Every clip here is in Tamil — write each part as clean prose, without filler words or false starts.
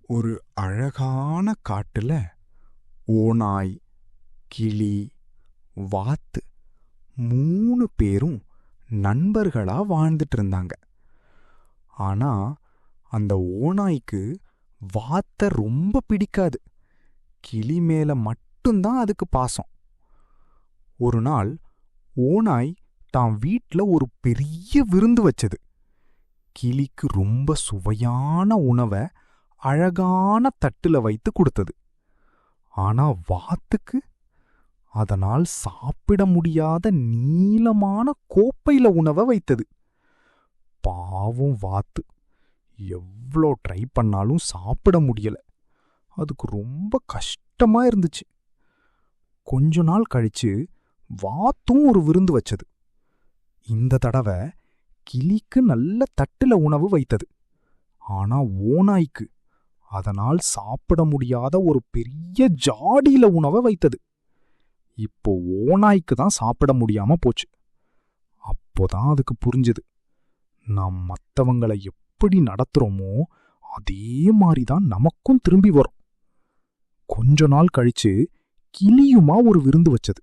ஒரு அழகான காட்டுல ஓநாய், கிளி, வாத்து 3 பேரும் நண்பர்களா வாழ்ந்துட்டு இருந்தாங்க. ஆனா அந்த ஓநாய்க்கு வாத்த ரொம்ப பிடிக்காது. கிளி மேல மட்டும்தான் அதுக்கு பாசம். ஒரு நாள் ஓநாய் தான் வீட்ல ஒரு பெரிய விருந்து வச்சது. கிளிக்கு ரொம்ப சுவையான உணவை அழகான தட்டுல வைத்து கொடுத்தது. ஆனா வாத்துக்கு அதனால் சாப்பிட முடியாத நீளமான கோப்பையில உணவை வைத்தது. பாவம் வாத்து எவ்வளோ ட்ரை பண்ணாலும் சாப்பிட முடியல. அதுக்கு ரொம்ப கஷ்டமா இருந்துச்சு. கொஞ்ச நாள் கழிச்சு வாத்தும் ஒரு விருந்து வச்சது. இந்த தடவை கிளிக்கு நல்ல தட்டுல உணவு வைத்தது. ஆனா ஓநாய்க்கு அதனால் சாப்பிட முடியாத ஒரு பெரிய ஜாடியில உணவை வைத்தது. இப்போ ஓநாய்க்கு தான் சாப்பிட முடியாம போச்சு. அப்போதான் அதுக்கு புரிஞ்சது, நாம் மத்தவங்களை எப்படி நடத்துறோமோ அதே மாதிரிதான் நமக்கும் திரும்பி வரும். கொஞ்ச நாள் கழிச்சு கிளியுமா ஒரு விருந்து வச்சது.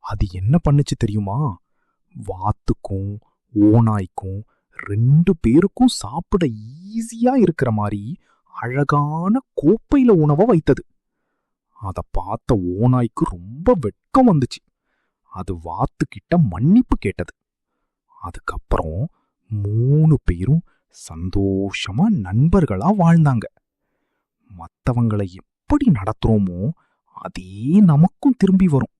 அது என்ன பண்ணுச்சு தெரியுமா? வாத்துக்கும் ஓநாய்க்கும் 2 பேருக்கும் சாப்பிட ஈஸியா இருக்கிற மாதிரி அழகான கோப்பையில உணவை வைத்தது. அத பார்த்த ஓநாய்க்கு ரொம்ப வெட்கம் வந்துச்சு. அது வாத்துக்கிட்ட மன்னிப்பு கேட்டது. அதுக்கப்புறம் 3 பேரும் சந்தோஷமா நண்பர்களா வாழ்ந்தாங்க. மத்தவங்களை எப்படி நடத்துறோமோ அதே நமக்கும் திரும்பி வரும்.